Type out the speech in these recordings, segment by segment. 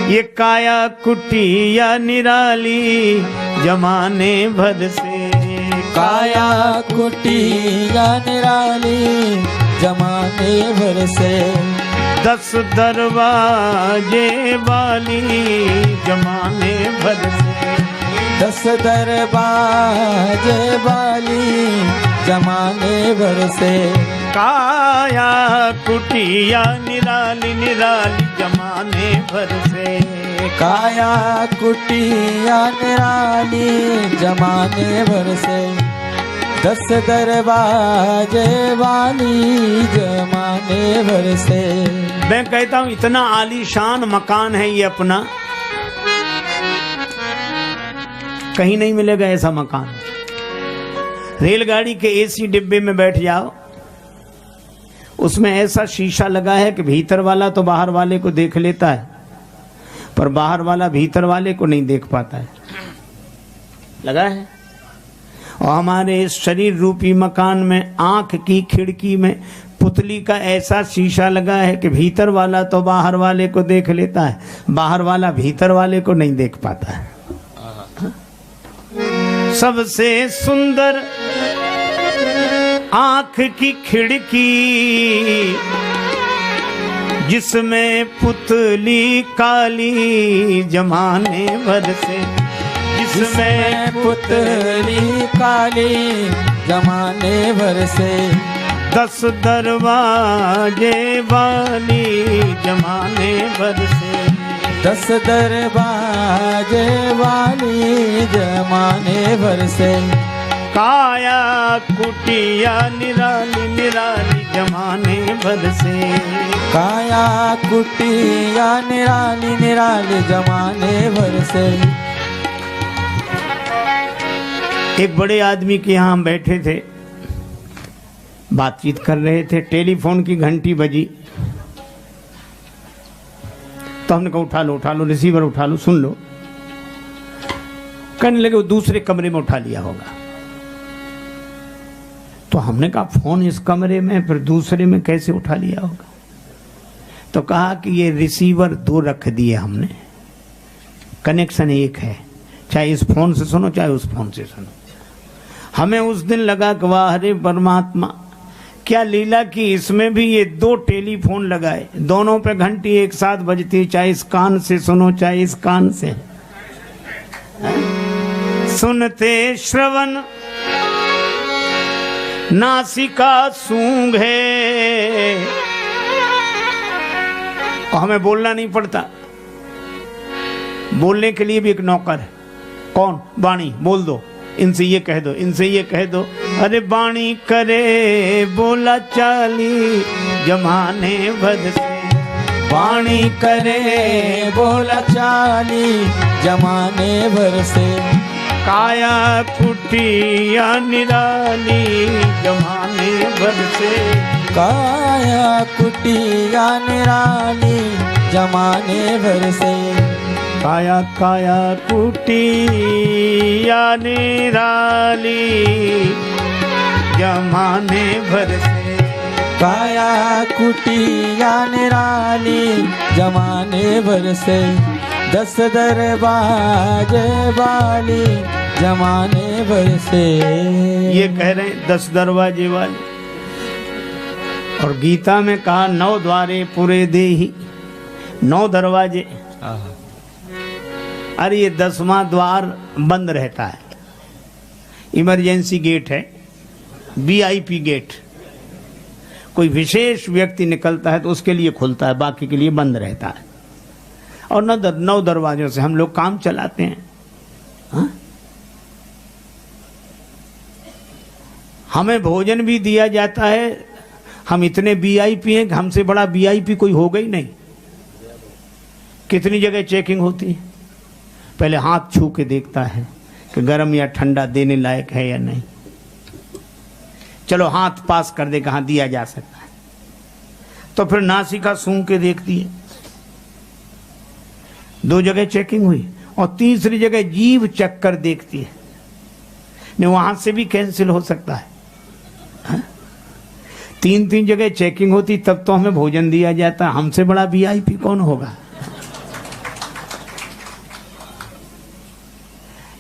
ये काया कुटिया निराली जमाने भर से, काया कुटिया निराली जमाने भर से, 10 दरवाजे वाली जमाने भर से, 10 दरवाजे वाली जमाने भर से, काया कुटिया निराली निराली जमाने भर से, काया कुटिया निराली जमाने भर से, 10 दरवाजे वाली जमाने भर से। मैं कहता हूँ इतना आलीशान मकान है ये अपना, कहीं नहीं मिलेगा ऐसा मकान। रेलगाड़ी के एसी डिब्बे में बैठ जाओ, उसमें ऐसा शीशा लगा है कि भीतर वाला तो बाहर वाले को देख लेता है, पर बाहर वाला भीतर वाले को नहीं देख पाता है, लगा है। और हमारे इस शरीर रूपी मकान में आंख की खिड़की में पुतली का ऐसा शीशा लगा है कि भीतर वाला तो बाहर वाले को देख लेता है, बाहर वाला भीतर वाले को नहीं देख पाता है। सबसे सुंदर आंख की खिड़की जिसमें पुतली काली जमाने भर से, जिसमें पुतली काली जमाने भर से, 10 दरवाजे वाली जमाने भर से, 10 दरवाजे वाली जमाने भर से, काया कुटिया निराली निराली जमाने भर से, काया कुटिया निराली निराली जमाने भर से। एक बड़े आदमी के यहाँ हम बैठे थे, बातचीत कर रहे थे, टेलीफोन की घंटी बजी तो हमने कहा उठा लो रिसीवर उठा लो, सुन लो। कहने लगे वो दूसरे कमरे में उठा लिया होगा। तो हमने कहा फोन इस कमरे में, फिर दूसरे में कैसे उठा लिया होगा? तो कहा कि ये रिसीवर 2 रख दिए हमने, कनेक्शन एक है, चाहे इस फोन से सुनो चाहे उस फोन से सुनो। हमें उस दिन लगा कि वाह हरे परमात्मा, क्या लीला की इसमें भी ये 2 टेलीफोन लगाए, दोनों पे घंटी एक साथ बजती, चाहे इस कान से सुनो चाहे इस कान से। सुनते श्रवण नासिका सूंघे, और हमें बोलना नहीं पड़ता, बोलने के लिए भी एक नौकर है। कौन? वाणी, बोल दो, इनसे ये कह दो, इनसे ये कह दो। अरे वाणी करे बोला चाली जमाने भर से, वाणी करे बोला चाली जमाने भर से, काया कुटिया निराली जमाने भर से, काया कुटिया निराली जमाने भर से, काया काया कुटिया निराली जमाने भर से, काया कुटिया निराली जमाने भर से, 10 दरवाजे वाली जमाने भर से। ये कह रहे हैं 10 दरवाजे वाली। और गीता में कहा 9 द्वारे पूरे देही, 9 दरवाजे। अरे ये 10वां द्वार बंद रहता है, इमरजेंसी गेट है, VIP गेट। कोई विशेष व्यक्ति निकलता है तो उसके लिए खुलता है, बाकी के लिए बंद रहता है। और 9 दरवाजों से हम लोग काम चलाते हैं। हा? हमें भोजन भी दिया जाता है, हम इतने VIP हैं कि हमसे बड़ा VIP कोई होगा ही नहीं। कितनी जगह चेकिंग होती है, पहले हाथ छू के देखता है कि गर्म या ठंडा देने लायक है या नहीं। चलो हाथ पास कर दे, कहाँ दिया जा सकता है। तो फिर नासिका सूंघ के देखती है। 2 जगह चेकिंग हुई, और तीसरी जगह जीभ चक्कर देखती है, नहीं वहां से भी कैंसिल हो सकता है। 3 जगह चेकिंग होती, तब तो हमें भोजन दिया जाता। हमसे बड़ा VIP कौन होगा?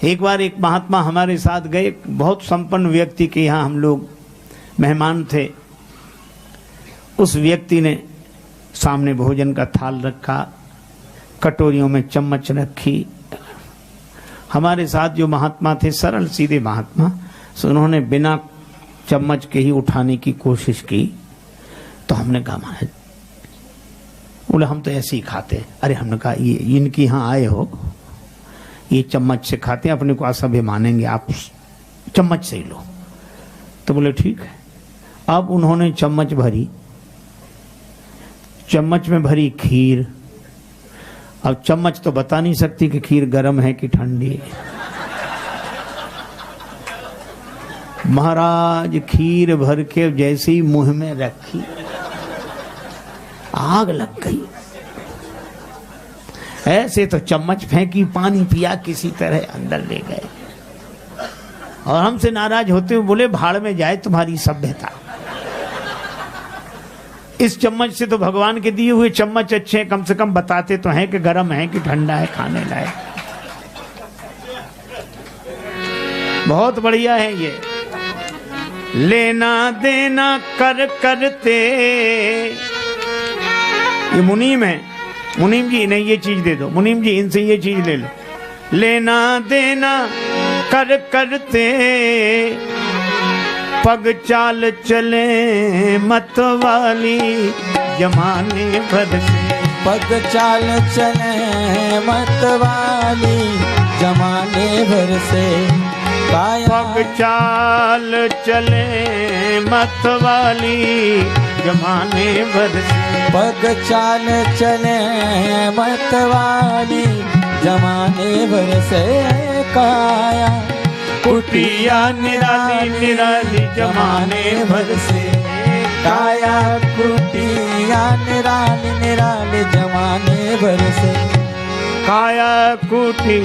एक बार एक महात्मा हमारे साथ गए, बहुत संपन्न व्यक्ति के यहाँ हम लोग मेहमान थे। उस व्यक्ति ने सामने भोजन का थाल रखा, कटोरियों में चम्मच रखी। हमारे साथ जो महात्मा थे, सरल सीधे महात्मा, सो उन्होंने बिना चम्मच के ही उठाने की कोशिश की। तो हमने कहा महाराज, बोले हम तो ऐसे ही खाते। अरे हमने कहा ये इनके यहाँ आए हो, ये चम्मच से खाते हैं, अपने को असभ्य मानेंगे, आप चम्मच से ही लो। तो बोले ठीक है। अब उन्होंने चम्मच भरी, चम्मच में भरी खीर। अब चम्मच तो बता नहीं सकती कि खीर गर्म है कि ठंडी है। महाराज खीर भर के जैसे ही मुंह में रखी, आग लग गई। ऐसे तो चम्मच फेंकी, पानी पिया, किसी तरह अंदर ले गए। और हमसे नाराज होते हुए बोले भाड़ में जाए तुम्हारी सभ्यता। इस चम्मच से तो भगवान के दिए हुए चम्मच अच्छे हैं, कम से कम बताते तो हैं कि गर्म है कि ठंडा है, खाने लायक। बहुत बढ़िया है ये। लेना देना कर करते, ये मुनीम है। मुनीम जी इन्हें ये चीज दे दो, मुनीम जी इनसे ये चीज ले लो। लेना देना कर करते, पग चाल चले मत वाली जमाने भर से। पग चाल चले मत वाली जमाने भर से। पग चाल चले मत वाली जमाने भर से। पग चाल चले मत वाली जमाने भर से। काया कुटिया निराली निराली जमाने भर से। काया कुटिया निराली निराली जमाने भर से। काया कुटी,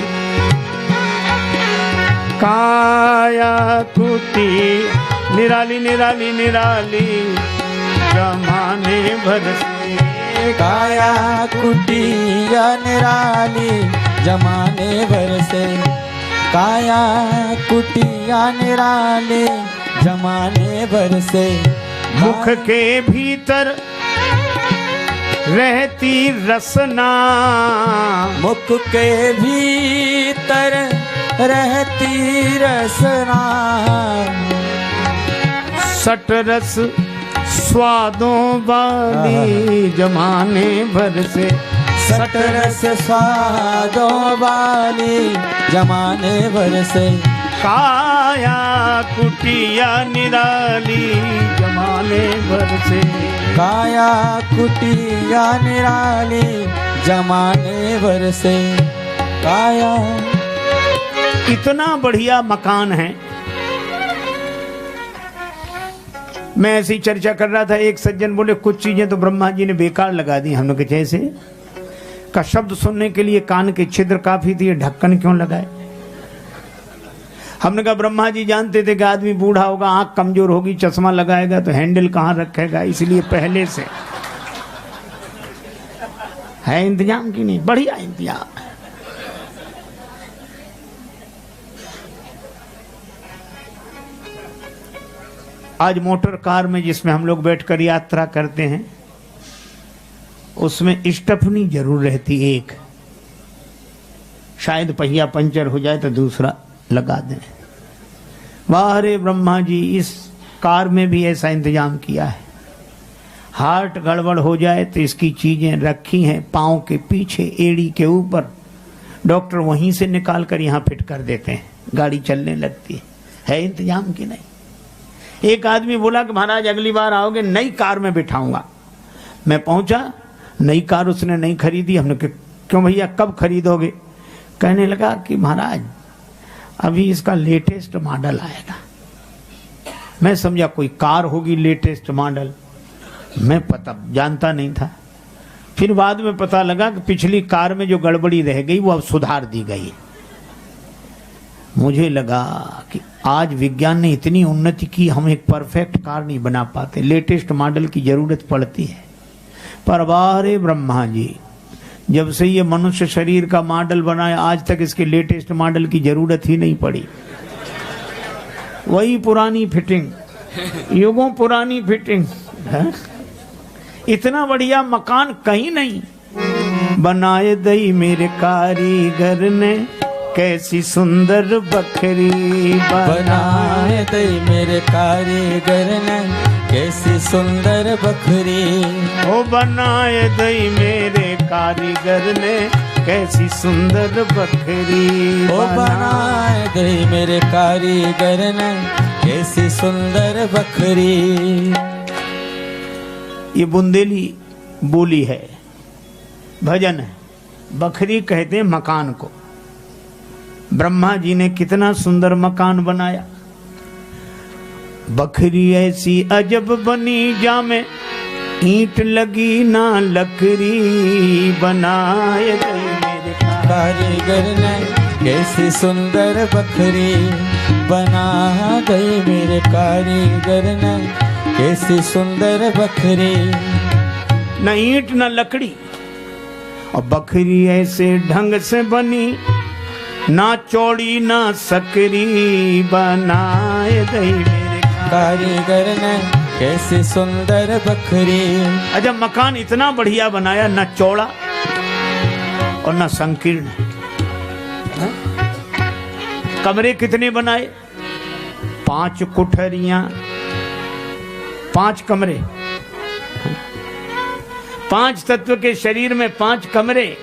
काया कुटी निराली निराली निराली जमाने भर से। काया कुटिया निराली जमाने भर से। काया कुटिया निराली जमाने भर से। मुख के भीतर रहती रसना, मुख के भीतर रहती रसना। सट रस स्वादों वाली जमाने भर से। सट रस स्वादों वाली जमाने भर से। काया कुटिया निराली जमाने भर से। काया कुटिया निराली जमाने भर से। काया, इतना बढ़िया मकान है। मैं ऐसी चर्चा कर रहा था, एक सज्जन बोले कुछ चीजें तो ब्रह्मा जी ने बेकार लगा दी। हम लोग जैसे का शब्द सुनने के लिए कान के छिद्र काफी थी, ढक्कन क्यों लगाए? हमने कहा ब्रह्मा जी जानते थे कि आदमी बूढ़ा होगा, आंख कमजोर होगी, चश्मा लगाएगा तो हैंडल कहां रखेगा, इसलिए पहले से है इंतजाम की नहीं, बढ़िया इंतजाम। आज मोटर कार में जिसमें हम लोग बैठकर यात्रा करते हैं, उसमें स्टेपनी जरूर रहती एक, शायद पहिया पंचर हो जाए तो दूसरा लगा दें। वाह रे ब्रह्मा जी, इस कार में भी ऐसा इंतजाम किया है। हार्ट गड़बड़ हो जाए तो इसकी चीजें रखी हैं पांव के पीछे, एड़ी के ऊपर। डॉक्टर वहीं से निकाल कर यहाँ फिट कर देते हैं, गाड़ी चलने लगती है इंतजाम की नहीं। एक आदमी बोला कि महाराज अगली बार आओगे नई कार में बिठाऊंगा। मैं पहुंचा, नई कार उसने नहीं खरीदी। हमने कहा क्यों भैया, कब खरीदोगे? कहने लगा कि महाराज अभी इसका लेटेस्ट मॉडल आएगा। मैं समझा कोई कार होगी लेटेस्ट मॉडल, मैं पता जानता नहीं था। फिर बाद में पता लगा कि पिछली कार में जो गड़बड़ी रह गई वो अब सुधार दी गई। मुझे लगा कि आज विज्ञान ने इतनी उन्नति की, हम एक परफेक्ट कार नहीं बना पाते, लेटेस्ट मॉडल की जरूरत पड़ती है। पर वाह रे ब्रह्मा जी, जब से ये मनुष्य शरीर का मॉडल बनाया आज तक इसके लेटेस्ट मॉडल की जरूरत ही नहीं पड़ी। वही पुरानी फिटिंग, युगों पुरानी फिटिंग है? इतना बढ़िया मकान कहीं नहीं। बनाए दई मेरे कारीगर ने कैसी सुंदर बकरी, बनाए दे मेरे कारीगर ने कैसी सुंदर बकरी। ओ बनाए दई मेरे कारीगर ने कैसी सुंदर बकरी। ओ बनाए दे मेरे कारीगर ने कैसी सुंदर बकरी। ये बुंदेली बोली है, भजन है। बकरी कहते हैं मकान को। ब्रह्मा जी ने कितना सुंदर मकान बनाया। बकरी ऐसी अजब बनी जामे ईंट लगी ना लकड़ी, बनाए दई मेरे कारीगर ने कैसी सुंदर बकरी। बना गई मेरे कारीगर ने कैसी सुंदर बकरी। न ईंट न लकड़ी, और बकरी ऐसे ढंग से बनी ना चौड़ी ना सकरी, बनाए दई मेरे कारीगर ने कैसी सुंदर बकरी। अच्छा, मकान इतना बढ़िया बनाया, न चौड़ा और न संकीर्ण। कमरे कितने बनाए? 5 कुठरियां, 5 कमरे। 5 तत्व के शरीर में 5 कमरे।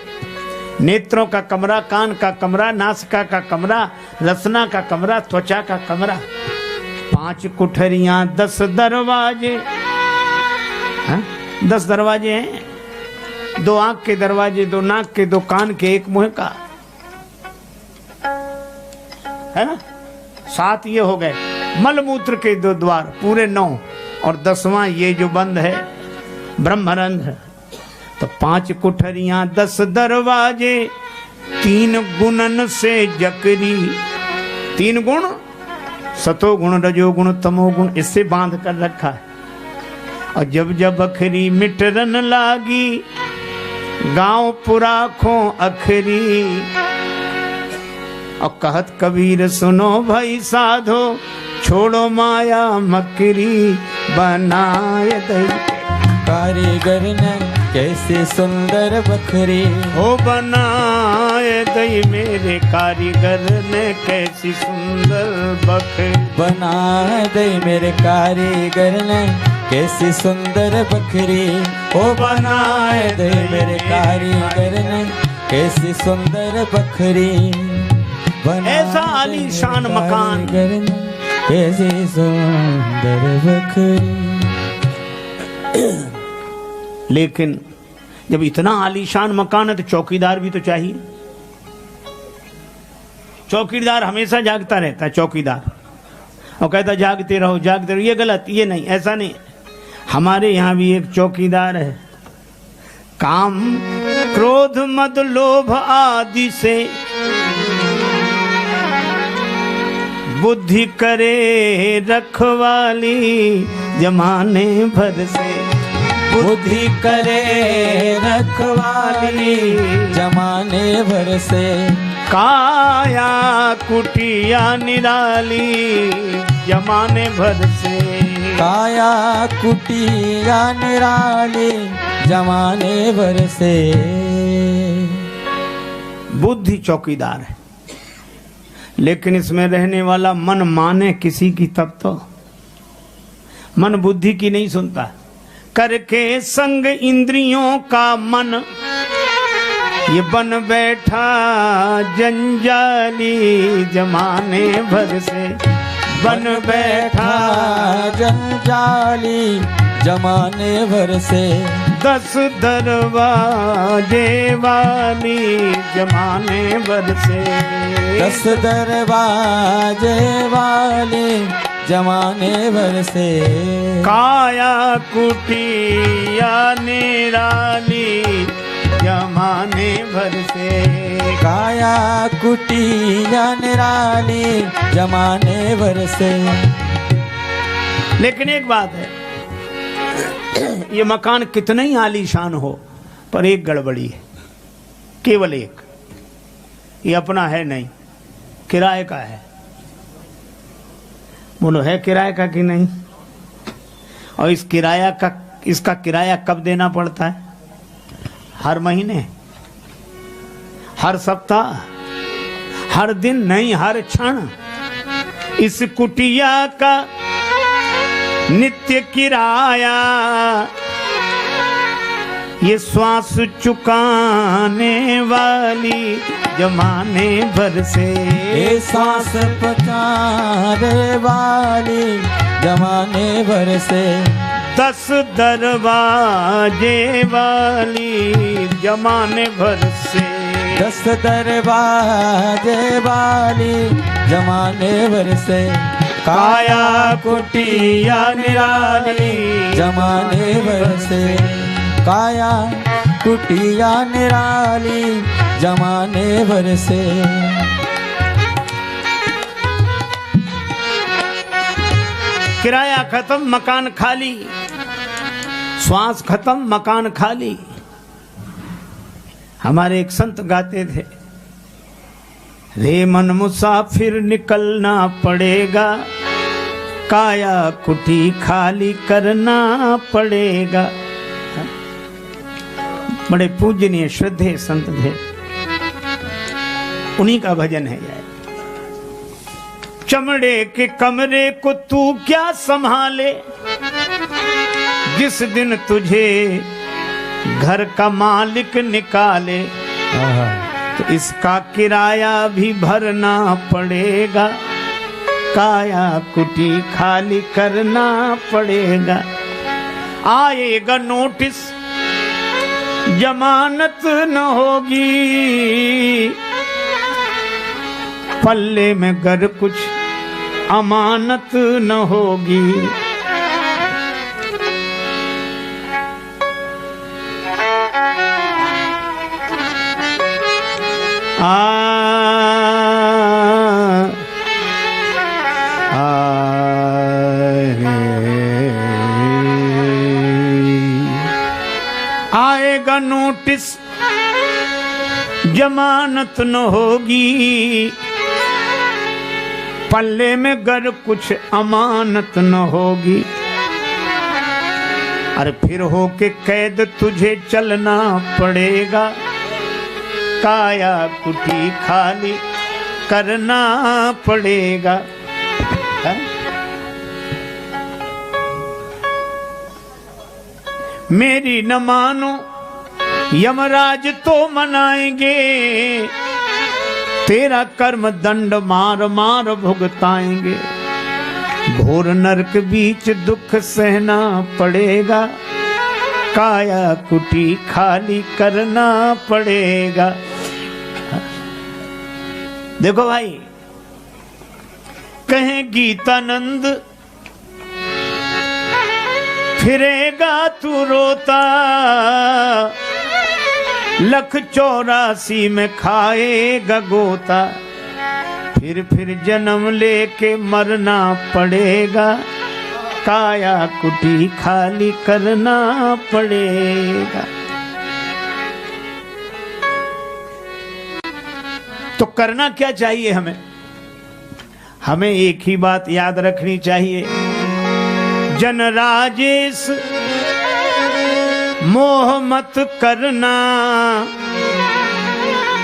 नेत्रों का कमरा, कान का कमरा, नासिका का कमरा, रसना का कमरा, त्वचा का कमरा। 5 कुठरियां, 10 दरवाजे। 10 दरवाजे हैं। 2 आंख के दरवाजे, 2 नाक के, 2 कान के, 1 मुंह का, है ना। 7 ये हो गए। मलमूत्र के 2 द्वार, पूरे 9, और 10वां ये जो बंद है ब्रह्मरंध्र। तो 5 कुठरियां, 10 दरवाजे, 3 गुणन से जकरी। 3 गुण, सतोगुण, रजोगुण, तमोगुण, इससे बांध कर रखा है। और जब जब बकरी मिटरन लागी गांव पुराखों अखरी। और कहत कबीर सुनो भाई साधो, छोड़ो माया मकरी, बनाए दई कारीगर ने कैसी सुंदर बकरी। हो बनाए दई मेरे कारीगर ने कैसी सुंदर बकरी। बना दे मेरे कारीगर ने कैसी सुंदर बकरी। ओ बनाए दे मेरे कारीगर ने कैसी सुंदर बकरी। ऐसा आलीशान मकान, कैसी सुंदर बकरी। लेकिन जब इतना आलीशान मकान है तो चौकीदार भी तो चाहिए। चौकीदार हमेशा जागता रहता है, चौकीदार, और कहता जागते रहो जागते रहो। ये गलत, ये नहीं, ऐसा नहीं। हमारे यहाँ भी एक चौकीदार है। काम क्रोध मद लोभ आदि से बुद्धि करे रखवाली, जमाने भर से बुद्धि करे रखवाली, जमाने भर से। काया कुटिया निराली, जमाने भर से। काया कुटिया निराली, जमाने भर से। बुद्धि चौकीदार है, लेकिन इसमें रहने वाला मन माने किसी की तब तो। मन बुद्धि की नहीं सुनता। करके संग इंद्रियों का मन, ये बन बैठा जंजाली, जमाने भर से। बन बैठा जंजाली, जमाने भर से। 10 दरवाजे वाली, जमाने भर से। 10 दरवाजे वाली, जमाने भर से। काया कुटिया निराली, जमाने भर से। काया कुटिया निराली, जमाने भर से। लेकिन एक बात है, ये मकान कितना ही आलीशान हो, पर एक गड़बड़ी है। केवल एक, ये अपना है नहीं, किराए का है। बोलो है किराए का कि नहीं? और इसका किराया कब देना पड़ता है? हर महीने, हर सप्ताह, हर दिन नहीं, हर क्षण। इस कुटिया का नित्य किराया, ये श्वास चुकाने वाली जमाने भर से, ये सांस पकाने वाली जमाने भर से, 10 दरवाजे वाली जमाने भर से, 10 दरवाजे वाली जमाने भर से, काया कुटिया निराली जमाने भर से, काया कुटिया निराली जमाने भर से। किराया खत्म, मकान खाली, श्वास खत्म, मकान खाली। हमारे एक संत गाते थे, रे मन मुसाफिर निकलना पड़ेगा, काया कुटी खाली करना पड़ेगा। बड़े पूजनीय श्रद्धेय संत थे, उन्हीं का भजन है यह। चमड़े के कमरे को तू क्या संभाले, जिस दिन तुझे घर का मालिक निकाले, तो इसका किराया भी भरना पड़ेगा, काया कुटी खाली करना पड़ेगा। आएगा नोटिस जमानत न होगी, पल्ले में घर कुछ अमानत न होगी। आएगा नोटिस जमानत न होगी, पल्ले में गर कुछ अमानत न होगी। अरे फिर हो के कैद तुझे चलना पड़ेगा, काया कुटी खाली करना पड़ेगा। मेरी न मानो यमराज तो मनाएंगे, तेरा कर्म दंड मार मार भुगताएंगे। घोर नरक बीच दुख सहना पड़ेगा, काया कुटी खाली करना पड़ेगा। देखो भाई, कहे गीतानंद फिरेगा तू रोता, 184 में खाएगा गोता। फिर जन्म लेके मरना पड़ेगा, काया कुटी खाली करना पड़ेगा। तो करना क्या चाहिए हमें? हमें एक ही बात याद रखनी चाहिए, जन राजेश मोह मत करना,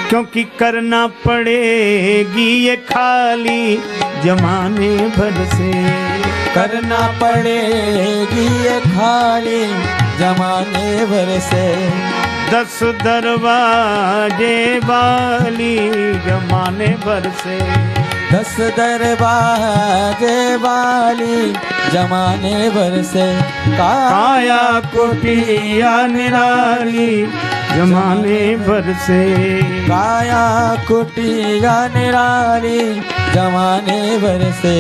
क्योंकि करना पड़ेगी ये खाली जमाने भर से। करना पड़ेगी ये खाली जमाने भर से, 10 दरवाजे वाली जमाने भर से, 10 दरवाजे वाली जमाने भर से। काया कुटिया निराली जमाने भर से, काया कुटिया निराली जमाने भर से।